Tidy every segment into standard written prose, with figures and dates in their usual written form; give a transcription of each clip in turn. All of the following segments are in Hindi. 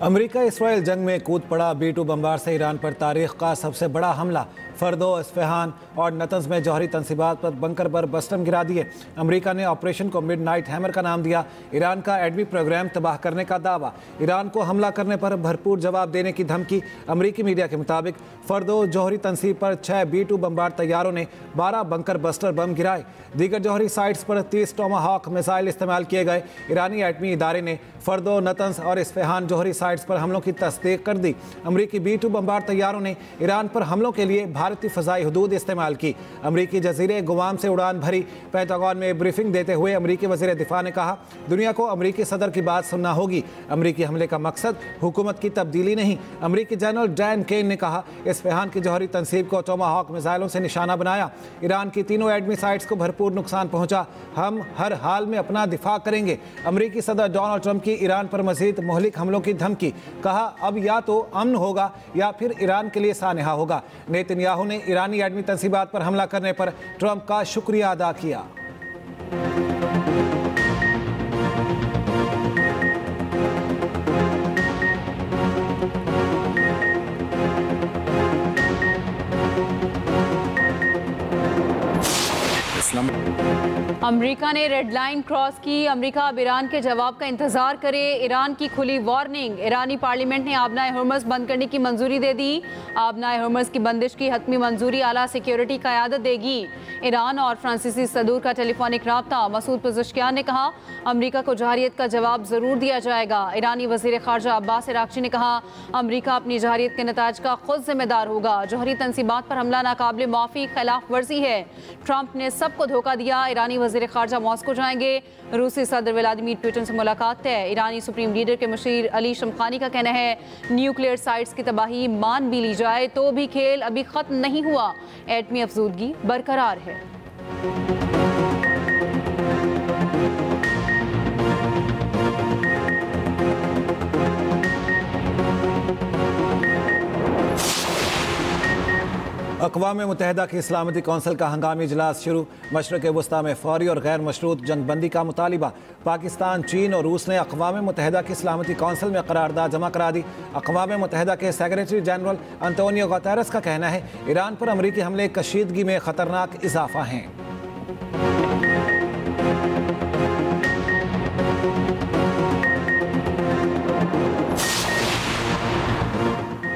अमेरिका इसराइल जंग में कूद पड़ा। B-2 बमबार से ईरान पर तारीख का सबसे बड़ा हमला। फर्दो, इस्फहान और नतंज में जौहरी तंसीबात पर बंकर पर बस्टम गिरा दिए। अमेरिका ने ऑपरेशन को मिडनाइट हैमर का नाम दिया। ईरान का एटमी प्रोग्राम तबाह करने का दावा। ईरान को हमला करने पर भरपूर जवाब देने की धमकी। अमेरिकी मीडिया के मुताबिक फर्दो जौहरी तंसीब पर 6 B-2 बमबार तैयारों ने 12 बंकर बस्टर बम गिराए। दीगर जौहरी साइट्स पर 30 टोमाहॉक मिसाइल इस्तेमाल किए गए। ईरानी एटमी इदारे ने फर्दो, नतंज और इस्फहान जौहरी साइट्स पर हमलों की तस्दीक कर दी। अमेरिकी B-2 बमबार तैयारों ने ईरान पर हमलों के लिए भारतीय फ़ज़ाई हदूद इस्तेमाल की। अमेरिकी जजीरे गुआम से उड़ान भरी। पेंटागन में ब्रीफिंग देते हुए अमेरिकी वज़ीर दिफा ने कहा, दुनिया को अमेरिकी सदर की बात सुनना होगी। अमेरिकी हमले का मकसद हुकूमत की तब्दीली नहीं। अमेरिकी जनरल डैन केन ने कहा, इस्फहान की जौहरी तंसीब को टोमाहॉक मिसाइलों से निशाना बनाया। ईरान की तीनों एटमी साइट्स को भरपूर नुकसान पहुंचा। हम हर हाल में अपना दिफा करेंगे। अमेरिकी सदर डोनाल्ड ट्रंप की ईरान पर मज़ीद मुहलिक हमलों की धमकी। कहा, अब या तो अमन होगा या फिर ईरान के लिए सानहा होगा। नेतन्याहू ने ईरानी एटमी तंसीबात पर हमला करने पर ट्रंप का शुक्रिया अदा किया। अमेरिका ने रेड लाइन क्रॉस की। अमेरिका अब ईरान के जवाब का इंतजार करे। ईरान की खुली वार्निंग। ईरानी पार्लियामेंट ने आबनाए हुर्मुज़ बंद करने की मंजूरी दे दी। आबनाए हुर्मुज़ की बंदिश की हतमी मंजूरी आला सिक्योरिटी क़यादत देगी। ईरान और फ्रांसीसी सदूर का टेलीफोनिक रब्ता। मसूद पज़ेश्कियान ने कहा, अमेरिका को जहरियत का जवाब ज़रूर दिया जाएगा। ईरानी वज़ीर ख़ारजा अब्बास अराग़ची ने कहा, अमेरिका अपनी जहरियत के नताज का खुद जिम्मेदार होगा। जौहरी तंसीबात पर हमला नाकाबिल माफ़ी खिलाफ वर्जी है। ट्रंप ने सबको धोखा दिया। ईरानी वज़ीर ख़ारजा मॉस्को जाएंगे। रूसी सदर व्लादिमीर पुतिन से मुलाकात तय। ईरानी सुप्रीम लीडर के मुशीर अली शमखानी का कहना है, न्यूक्लियर साइट्स की तबाही मान भी ली जाए तो भी खेल अभी ख़त्म नहीं हुआ। एटमी अफजूदगी बरकरार है। अक़वाम मुत्तहिदा की सलामती कौंसिल का हंगामी इजलास शुरू। मशरक़ वस्ता में फौरी और गैर मशरूत जंगबंदी का मुतालिबा। पाकिस्तान, चीन और रूस ने अक़वाम मुत्तहिदा की सलामती कौंसिल में करारदाद जमा करा दी। अक़वाम मुत्तहिदा के सेक्रेटरी जनरल अंतोनियो गुतेरेस का कहना है, ईरान पर अमरीकी हमले कशीदगी में ख़तरनाक इजाफा हैं।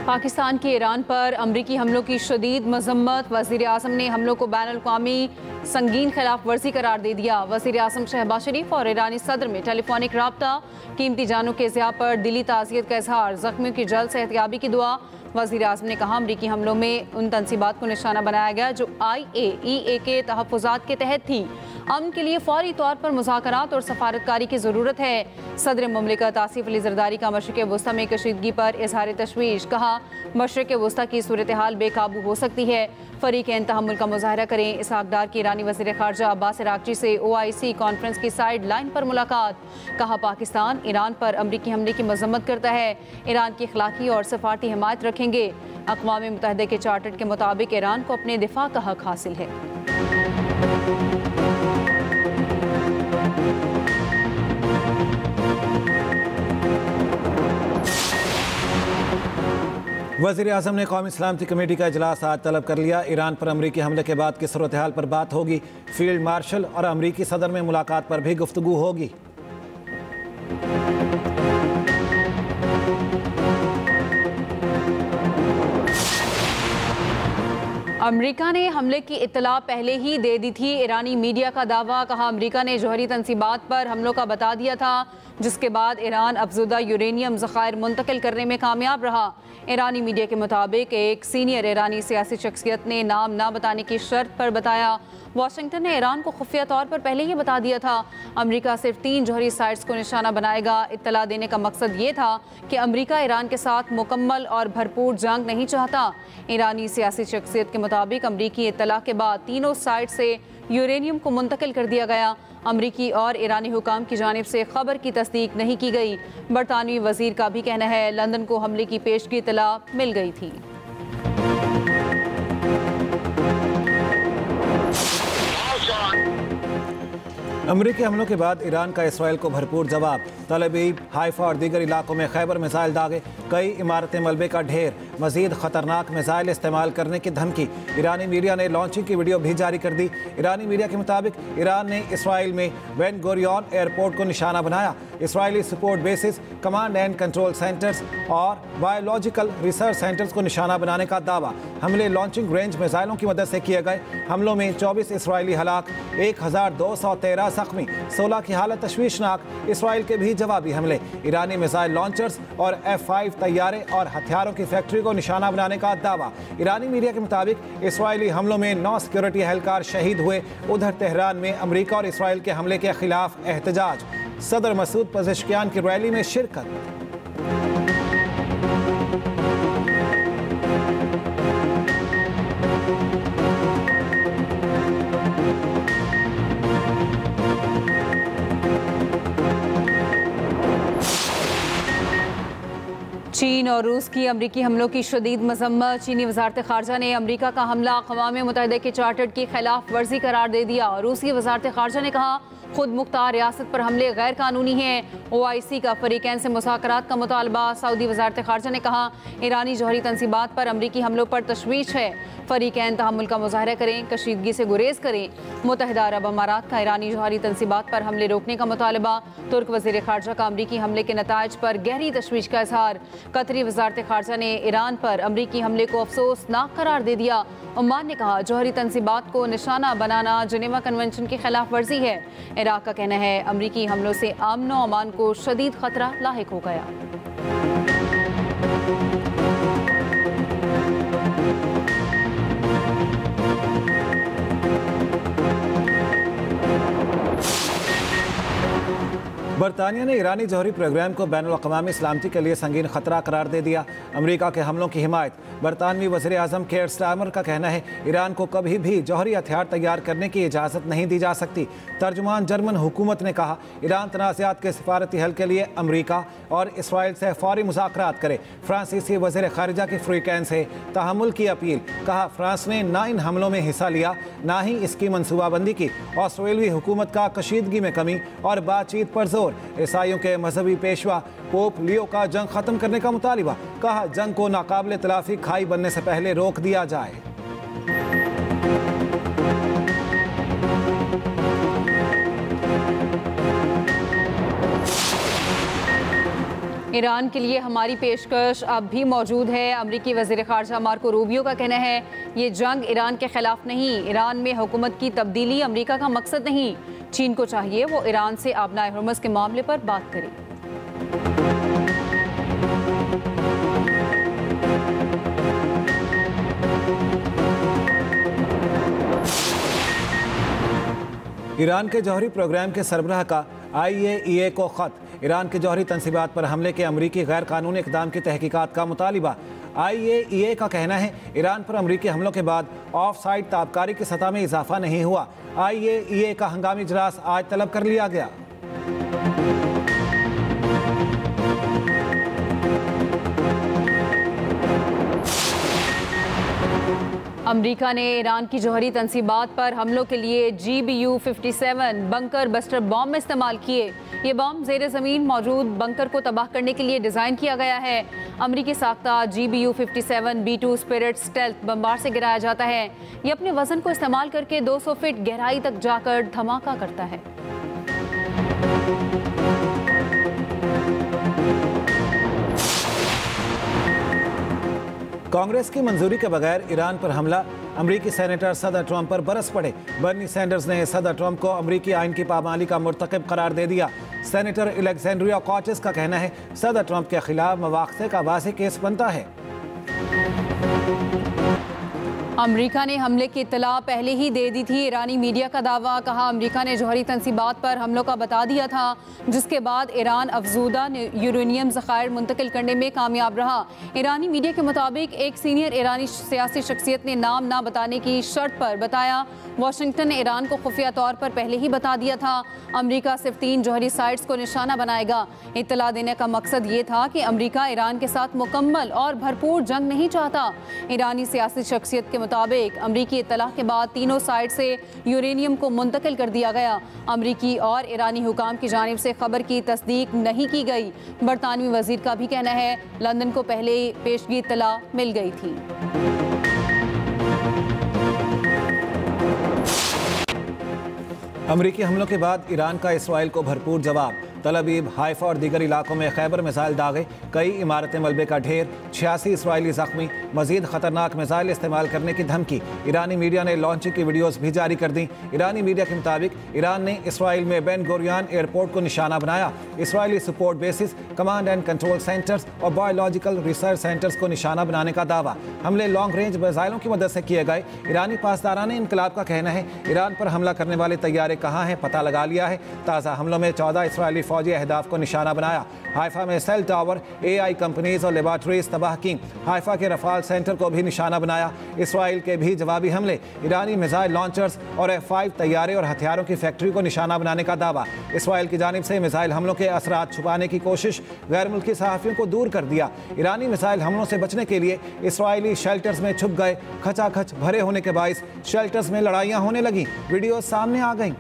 पाकिस्तान के ईरान पर अमरीकी हमलों की शदीद मजम्मत। वज़ीर आज़म ने हमलों को बैनुल-अक़वामी संगीन खिलाफ वर्जी करार दे दिया। वज़ीर आज़म शहबाज शरीफ और ईरानी सदर में टेलीफोनिक रब्ता। कीमती जानों के ज़िया पर दिली ताज़ियत का इजहार। ज़ख्मियों की जल्द सेहतयाबी की दुआ। वज़ीर आज़म ने कहा, अमरीकी हमलों में उन तंसीबात को निशाना बनाया गया जो IAEA के तहफ़्फ़ुज़ात के तहत थी। अमन के लिए फौरी तौर पर मुज़ाकरात और सफारतकारी की ज़रूरत है। सदर मुमलिकत आसिफ अली ज़रदारी का मशरिक़ वस्ता में कशीदगी पर इज़हार तशवीश। कहा, मशरिक़ वस्ता की सूरत हाल बेकाबू हो सकती है। फ़रीक़ैन तहम्मुल का मुज़ाहरा करें। इसहाक़ डार की ईरानी वज़ीर ख़ारजा अब्बास अराग़ची से OIC कॉन्फ्रेंस की साइड लाइन पर मुलाकात। कहा, पाकिस्तान ईरान पर अमरीकी हमले की मज़म्मत करता है। ईरान की अखलाकी और सफ़ारती हिमायत रखेंगे। अक़वाम मुत्तहिदा के चार्टर के मुताबिक ईरान को अपने दिफा का हक़ हासिल है। वज़ीर आज़म ने कौमी सलामती कमेटी का इजलास आज तलब कर लिया। ईरान पर अमरीकी हमले के बाद की सूरत हाल पर बात होगी। फील्ड मार्शल और अमरीकी सदर में मुलाकात पर भी गुफ्तगू होगी। अमेरिका ने हमले की इत्तला पहले ही दे दी थी। ईरानी मीडिया का दावा। कहा, अमेरिका ने जौहरी तंसीबात पर हमलों का बता दिया था, जिसके बाद ईरान अफजुदा यूरेनियम ज़खायर मुंतकिल करने में कामयाब रहा। ईरानी मीडिया के मुताबिक एक सीनियर ईरानी सियासी शख्सियत ने नाम ना बताने की शर्त पर बताया, वाशिंगटन ने ईरान को खुफिया तौर पर पहले ही बता दिया था अमेरिका सिर्फ 3 जौहरी साइट्स को निशाना बनाएगा। इत्तला देने का मकसद ये था कि अमेरिका ईरान के साथ मुकम्मल और भरपूर जंग नहीं चाहता। ईरानी सियासी शख्सियत के मुताबिक अमरीकी इत्तला के बाद तीनों साइट से यूरेनियम को मुंतकिल कर दिया गया। अमरीकी और ईरानी हुकाम की जानिब से खबर की तस्दीक नहीं की गई। बरतानवी वजीर का भी कहना है, लंदन को हमले की पेशगी इत्तला मिल गई थी। अमरीकी हमलों के बाद ईरान का इसराइल को भरपूर जवाब। तल अवीव, हाइफा और दीगर इलाकों में खैबर मिसाइल दागे, कई इमारतें मलबे का ढेर, मजीद खतरनाक मिसाइल इस्तेमाल करने की धमकी। ईरानी मीडिया ने लॉन्चिंग की वीडियो भी जारी कर दी। ईरानी मीडिया के मुताबिक ईरान ने इसराइल में बेन गुरियन एयरपोर्ट को निशाना बनाया। Israeli support basis, command and control centres और बायोलॉजिकल रिसर्च सेंटर्स को निशाना बनाने का दावा। हमले लॉन्चिंग रेंज मिसाइलों की मदद से किए गए। हमलों में 24 इसराइली हलाक, 1213 जख्मी, 16 की हालत तशवीशनाक। इसराइल के भी जवाबी हमले। ईरानी मिसाइल लॉन्चर्स और F-5 तैयारे और हथियारों की फैक्ट्री को निशाना बनाने का दावा। ईरानी मीडिया के मुताबिक इसराइली हमलों में 9 सिक्योरिटी एहलकार शहीद हुए। उधर तेहरान में अमरीका और इसराइल के हमले के खिलाफ एहतजाज। सदर मसूद पज़ेश्कियान की रैली में शिरकत। चीन और रूस की अमरीकी हमलों की शदीद मजम्मत। चीनी वजारत खारजा ने अमरीका का हमला अक़वाम मुत्तहिदा के चार्टर की खिलाफ वर्जी करार दे दिया। रूसी वजारत खारजा ने कहा खुद मुख्तार रियासत पर हमले गैर कानूनी हैं। OIC का फरीकैन से मुज़ाकरात का मुतालबा। सऊदी वजारत खारजा ने कहा ईरानी जौहरी तंसीबात पर अमरीकी हमलों पर तशवीश है। फरीकैन तहम्मुल का मुजाहरा करें, कशीदगी से गुरेज करें। मुत्तहिदा अरब अमारात का ईरानी जौहरी तंसीबात पर हमले रोकने का मुतालबा। तुर्क वज़ीर खारजा का अमरीकी हमले के नताइज पर गहरी तशवीश का इजहार। कतरी वजारत खारजा ने ईरान पर अमरीकी हमले को अफसोसनाक करार दे दिया। ओमान ने कहा जौहरी तंसीबात को निशाना बनाना जिनेवा कन्वेंशन की खिलाफ वर्जी है। इराक का कहना है अमरीकी हमलों से अमन व अमान को शदीद खतरा लाहिक हो गया। बरतानिया ने ईरानी जौहरी प्रोग्राम को बैनुल-अक़वामी सलामती के लिए संगीन खतरा करार दे दिया। अमेरिका के हमलों की हिमायत। बरतानवी वज़ीर आज़म केयर स्टारमर का कहना है ईरान को कभी भी जौहरी हथियार तैयार करने की इजाज़त नहीं दी जा सकती। तर्जुमान जर्मन हुकूमत ने कहा ईरान तनाज़ात के सिफारती हल के लिए अमरीका और इसराइल से फौरी मुज़ाकरात करे। फ्रांसीसी वज़ीर ख़ारिजा की फ्रीकैन से तहम्मुल की अपील। कहा फ्रांस ने ना इन हमलों में हिस्सा लिया ना ही इसकी मनसूबाबंदी की। ऑस्ट्रेलियाई हुकूमत का कशीदगी में कमी और बातचीत पर जोर। ईसाइयों के मजहबी पेशवा पोप लियो का जंग खत्म करने का मुतालिबा। कहा जंग को नाकाबिले तलाफी खाई बनने से पहले रोक दिया जाए। ईरान के लिए हमारी पेशकश अब भी मौजूद है। अमरीकी वज़ीर ख़ारजा मार्को रूबियो का कहना है ये जंग ईरान के खिलाफ नहीं, ईरान में हुकूमत की तब्दीली अमरीका का मकसद नहीं। चीन को चाहिए वो ईरान से आबनाए हुर्मुज़ के मामले पर बात करे। ईरान के जौहरी प्रोग्राम के सरबराह का IAEA को ख़त। ईरान के जौहरी तंसीबात पर हमले के अमरीकी गैर कानूनी इक़दाम की तहकीकात का मुतालिबा। IAEA का कहना है ईरान पर अमरीकी हमलों के बाद ऑफ साइड ताबकारी की सतह में इजाफा नहीं हुआ। IAEA का हंगामी इजलास आज तलब कर लिया गया। अमरीका ने ईरान की जौहरी तंसीबात पर हमलों के लिए GBU-57 बंकर बस्टर बॉम्ब इस्तेमाल किए। ये बॉम्ब ज़ेर ज़मीन मौजूद बंकर को तबाह करने के लिए डिज़ाइन किया गया है। अमरीकी साख्ता GBU-57 B2 spirit stealth bomber से गिराया जाता है। ये अपने वजन को इस्तेमाल करके 200 फीट गहराई तक जाकर धमाका करता है। कांग्रेस की मंजूरी के बगैर ईरान पर हमला। अमरीकी सेनेटर सदर ट्रंप पर बरस पड़े। बर्नी सैंडर्स ने सदर ट्रंप को अमरीकी आइन की पाबंदी का मुर्तकिब करार दे दिया। सेनेटर अलेक्जेंड्रिया कॉचेस का कहना है सदर ट्रंप के खिलाफ मवाख़ज़े का वाज़ेह केस बनता है। अमरीका ने हमले की इत्तला पहले ही दे दी थी। ईरानी मीडिया का दावा। कहा अमरीका ने जौहरी तंसीबात पर हमलों का बता दिया था, जिसके बाद ईरान अफजूदा यूरेनियम ज़खायर मुंतकिल करने में कामयाब रहा। ईरानी मीडिया के मुताबिक एक सीनियर ईरानी सियासी शख्सियत ने नाम ना बताने की शर्त पर बताया वाशिंगटन ने ईरान को खुफिया तौर पर पहले ही बता दिया था अमरीका सिर्फ 3 जौहरी साइट्स को निशाना बनाएगा। इत्तला देने का मकसद ये था कि अमरीका ईरान के साथ मुकम्मल और भरपूर जंग नहीं चाहता। ईरानी सियासी शख्सियत के मुताबिक अमरीकी इत्तला के बाद तीनों साइड से यूरेनियम को मुंतकिल कर दिया गया। अमरीकी और ईरानी हुकाम की जानिब से खबर की तस्दीक नहीं की गई। बरतानवी वजीर का भी कहना है लंदन को पहले ही पेशगी इत्तला मिल गई थी। अमरीकी हमलों के बाद ईरान का इसराइल को भरपूर जवाब। तल अवीव, हाइफा और दीगर इलाकों में खैबर मिसाइल दागे, कई इमारतें मलबे का ढेर, 86 इसराइली जख्मी, मजीद खतरनाक मिसाइल इस्तेमाल करने की धमकी। ईरानी मीडिया ने लॉन्चिंग की वीडियोस भी जारी कर दी। ईरानी मीडिया के मुताबिक ईरान ने इसराइल में बेन गुरियन एयरपोर्ट को निशाना बनाया। Israeli support basis, command and control centres और बायोलॉजिकल रिसर्च सेंटर्स को निशाना बनाने का दावा। हमले लॉन्ग रेंज मिसाइलों की मदद से किए गए। ईरानी पासदारान इनकलाब का कहना है ईरान पर हमला करने वाले तैयारे कहाँ हैं पता लगा लिया है। ताज़ा हमलों में 14 इसराइली फौजी अहदाफ को निशाना बनाया। हाइफा में सेल टावर, AI कंपनीज और लेबॉर्ट्रीज तबाह की। हाइफा के रफाल सेंटर को भी निशाना बनाया। इसराइल के भी जवाबी हमले, ईरानी मिसाइल लॉन्चर्स और F-5 तैयारे और हथियारों की फैक्ट्री को निशाना बनाने का दावा। इसराइल की जानिब से मिसाइल हमलों के असरात छुपाने की कोशिश, गैर मुल्की सहाफ़ियों को दूर कर दिया। ईरानी मिसाइल हमलों से बचने के लिए इसराइली शेल्टर्स में छुप गए। खचाखच भरे होने के बाइस शेल्टर्स में लड़ाइयाँ होने लगी। वीडियो सामने आ गई।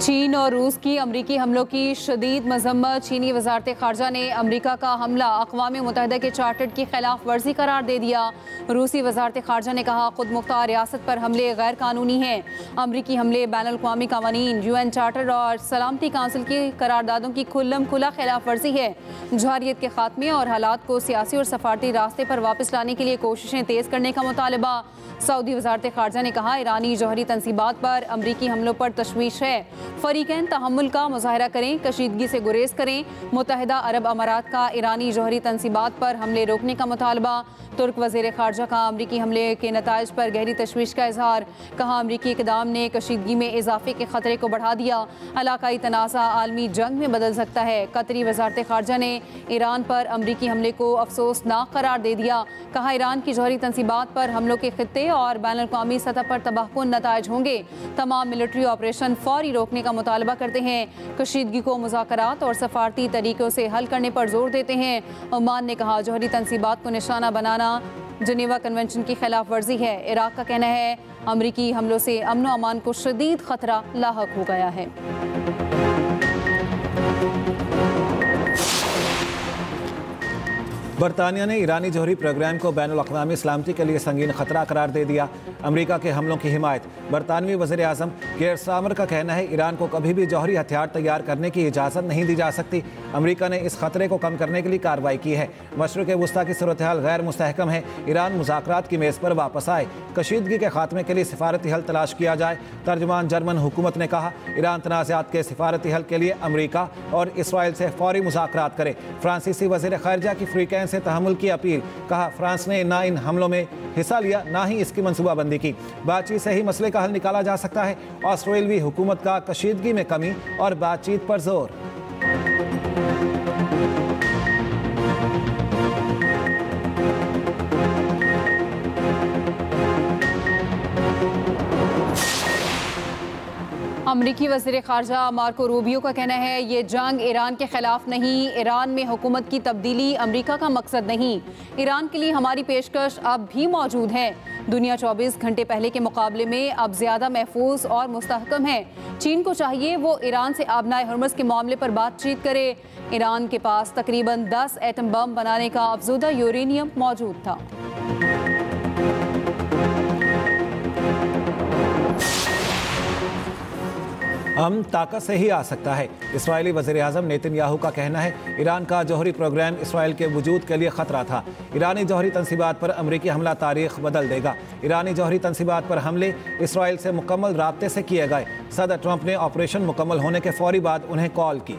चीन और रूस की अमरीकी हमलों की शदीद मजम्मत। चीनी वजारत खारजा ने अमरीका का हमला अक़वाम मुत्तहिदा के चार्टर की खिलाफ वर्जी करार दे दिया। रूसी वजारत खारजा ने कहा खुद मुख्तार रियासत पर हमले गैर कानूनी हैं। अमरीकी हमले बैन अल-अक़वामी क़वानीन, UN चार्टर और सलामती काउंसिल की करारदादों की खुल्लम खुला खिलाफ वर्जी है। जहारियत के खात्मे और हालात को सियासी और सफारती रास्ते पर वापस लाने के लिए कोशिशें तेज़ करने का मुतालबा। सऊदी वजारत खारजा ने कहा ईरानी जौहरी तनसीबात पर अमरीकी हमलों पर तशवीश है। फरीकैन तहम्मुल का मुजाहरा करें, कशीदगी से गुरेज करें। मुत्तहिदा अरब अमारात का ईरानी जौहरी तनसीबात पर हमले रोकने का मुतालबा। तुर्क वज़ीर ख़ारजा का अमरीकी हमले के नताइज पर गहरी तशवीश का इजहार। कहा अमरीकी इक़दाम ने कशीदगी में इजाफे के खतरे को बढ़ा दिया। इलाकाई तनाज़ा आलमी जंग में बदल सकता है। कतरी वज़ारत ख़ारजा ने ईरान पर अमरीकी हमले को अफसोसनाक करार दे दिया। कहा ईरान की जौहरी तनसीबात पर हमलों के खित्ते और बैन अल-अक़वामी सतह पर तबाहकुन नताइज होंगे। तमाम मिलिट्री ऑपरेशन फौरी रोकने का मुतालबा करते हैं। कशीदगी को मुज़ाकरात और सफारती तरीक़ों से हल करने पर जोर देते हैं। ओमान ने कहा जौहरी तनसीबात को निशाना बनाना जनेवा कन्वेंशन की खिलाफ वर्जी है। इराक का कहना है अमरीकी हमलों से अमन व अमान को शदीद खतरा लाहक हो गया है। बरतानिया ने ईरानी जौहरी प्रोग्राम को बैनुल अक़वामी सलामती के लिए संगीन खतरा करार दे दिया। अमरीका के हमलों की हिमायत। बरतानवी वज़ीर आज़म केयर स्टारमर का कहना है ईरान को कभी भी जौहरी हथियार तैयार करने की इजाज़त नहीं दी जा सकती। अमरीका ने इस खतरे को कम करने के लिए कार्रवाई की है। मशरिक़ वुस्ता की सूरत हाल गैर मुस्तहकम है। ईरान मुज़ाकरात की मेज़ पर वापस आए। कशीदगी के खात्मे के लिए सिफारती हल तलाश किया जाए। तर्जुमान जर्मन हुकूमत ने कहा ईरान तनाज़ात के सिफारती हल के लिए अमरीका और इसराइल से फौरी मुज़ाकरात करे। फ्रांसीसी वज़ीर ख़ारिजा की फ्रीकैन से तहम्मुल की अपील। कहा फ्रांस ने ना इन हमलों में हिस्सा लिया ना ही इसकी मनसूबाबंदी की। बातचीत से ही मसले का हल निकाला जा सकता है। ऑस्ट्रेलवी हुकूमत का कशीदगी में कमी और बातचीत पर जोर। अमरीकी वज़ीर ख़ारजा मार्को रूबियो का कहना है ये जंग ईरान के ख़िलाफ़ नहीं, ईरान में हुकूमत की तब्दीली अमरीका का मकसद नहीं। ईरान के लिए हमारी पेशकश अब भी मौजूद है। दुनिया 24 घंटे पहले के मुकाबले में अब ज़्यादा महफूज और मुस्तहकम है। चीन को चाहिए वो ईरान से आबनाए हुर्मुज़ के मामले पर बातचीत करे। ईरान के पास तकरीबन 10 एटम बम बनाने का अफज़ूदा यूरेनियम मौजूद था। हम ताकत से ही आ सकता है। इस्राएली वज़ीर आज़म नेतन्याहू का कहना है ईरान का जौहरी प्रोग्राम इसराइल के वजूद के लिए ख़तरा था। ईरानी जौहरी तनसीबात पर अमरीकी हमला तारीख बदल देगा। ईरानी जौहरी तनसीबात पर हमले इसराइल से मुकम्मल राब्ते से किए गए। सदर ट्रंप ने ऑपरेशन मुकम्मल होने के फौरी बाद उन्हें कॉल की।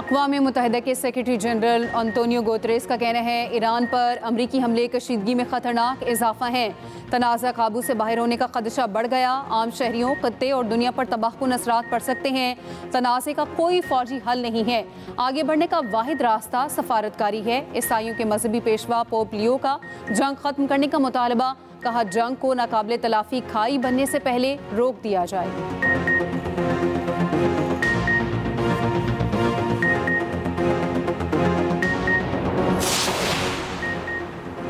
अक़वाम मुत्तहिदा के सेक्रेटरी जनरल अंतोनियो गुतेरेस का कहना है ईरान पर अमरीकी हमले कशीदगी में ख़तरनाक इजाफा है। तनाज़ा काबू से बाहर होने का खदशा बढ़ गया। आम शहरियों, खत्ते और दुनिया पर तबाहकुन असरात पड़ सकते हैं। तनाज़े का कोई फौजी हल नहीं है। आगे बढ़ने का वाहिद रास्ता सफारतकारी है। ईसाइयों के मजहबी पेशवा पोप लियो का जंग ख़त्म करने का मुतालबा। कहा, जंग को नाकाबिले तलाफी खाई बनने से पहले रोक दिया जाए।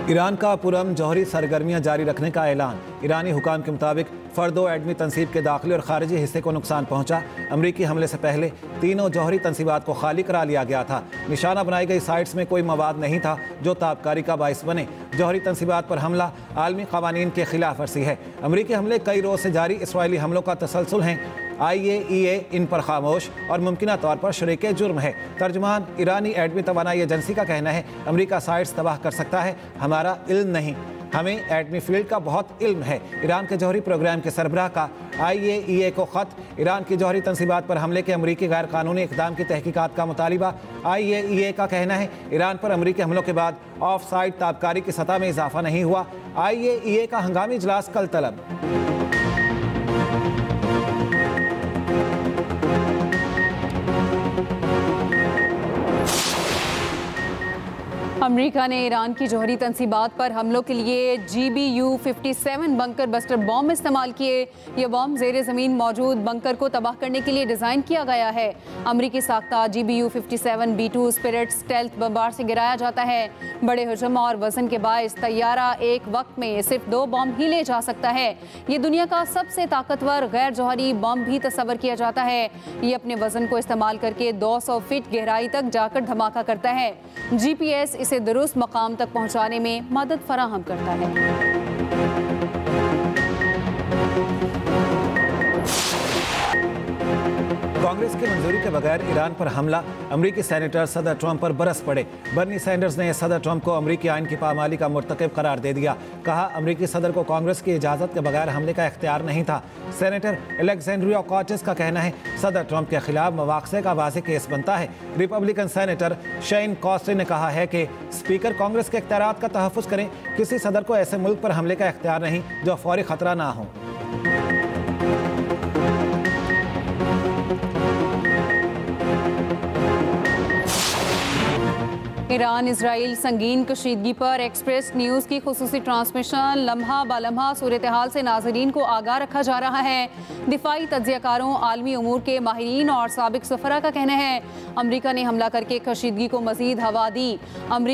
ईरान का पुरअमन जौहरी सरगर्मियां जारी रखने का ऐलान। ईरानी हुकाम के मुताबिक फ़र्दो एडमी तनसीब के दाखिली और खारिजी हिस्से को नुकसान पहुंचा। अमरीकी हमले से पहले तीनों जौहरी तनसीबात को खाली करा लिया गया था। निशाना बनाई गई साइट्स में कोई मवाद नहीं था जो ताबकारी का बाइस बने। जौहरी तनसीबात पर हमला आलमी कवानीन के खिलाफ वर्जी है। अमरीकी हमले कई रोज़ से जारी इसराइली हमलों का तसलसल हैं। IAEA इन पर खामोश और मुमकिना तौर पर शरीके जुर्म है। तर्जुमान ईरानी एटमी तवानाई एजेंसी का कहना है, अमरीका साइट्स तबाह कर सकता है, हमारा इल्म नहीं, हमें एटमी फील्ड का बहुत इल्म है। ईरान के जौहरी प्रोग्राम के सरबराह का IAEA को ख़त। ईरान की जौहरी तनसीबात पर हमले के अमरीकी गैर कानूनी इक़दाम की तहकीकात का मुतालिबा। IAEA का कहना है, ईरान पर अमरीकी हमलों के बाद ऑफ साइट ताबकारी की सतह में इजाफा नहीं हुआ। IAEA का हंगामी इजलास कल तलब। अमरीका ने ईरान की जौहरी तनसीबात पर हमलों के लिए GBU-57 बंकर बस्टर बॉम्ब इस्तेमाल किए। यह बॉम्ब ज़ेर ज़मीन मौजूद बंकर को तबाह करने के लिए डिज़ाइन किया गया है। अमरीकी साख्ता GBU-57 B2 spirit stealth bomber से गिराया जाता है। बड़े हजम और वजन के बायस तैयारा एक वक्त में सिर्फ 2 बॉम्ब ही ले जा सकता है। ये दुनिया का सबसे ताकतवर गैर जौहरी बॉम्ब भी तस्वर किया जाता है। ये अपने वजन को इस्तेमाल करके 200 फीट गहराई तक जाकर धमाका करता है। GPS इसे दुरुस्त मकाम तक पहुंचाने में मदद फराहम करता है। कांग्रेस की मंजूरी के बगैर ईरान पर हमला। अमरीकी सेनेटर सदर ट्रंप पर बरस पड़े। बर्नी सैंडर्स ने सदर ट्रंप को अमरीकी आइन की पामाली का मुर्तकिब करार दे दिया। कहा, अमरीकी सदर को कांग्रेस की इजाज़त के बगैर हमले का इख्तियार नहीं था। सेनेटर अलेक्जेंड्रिया ऑकॉर्टिस का कहना है, सदर ट्रंप के खिलाफ मवाक़से का वाज़ेह केस बनता है। रिपब्लिकन सेनेटर शेन कॉस्टे ने कहा है कि स्पीकर कांग्रेस के इख्तियारात का तहफ़्फ़ुज़ करें। किसी सदर को ऐसे मुल्क पर हमले का इख्तियार नहीं जो फौरी खतरा ना हो। ईरान इसराइल संगीन कशीदगी पर एक्सप्रेस न्यूज़ की खुसूसी ट्रांसमिशन। लम्हा बालम्हा सूरत हाल से नाज़रीन को आगाह रखा जा रहा है। दिफाई तज्ज़ियाकारों, आलमी उमूर के माहिरीन और साबिक सफरा का कहना है, अमरीका ने हमला करके कशीदगी को मज़ीद हवा दी। अमरीका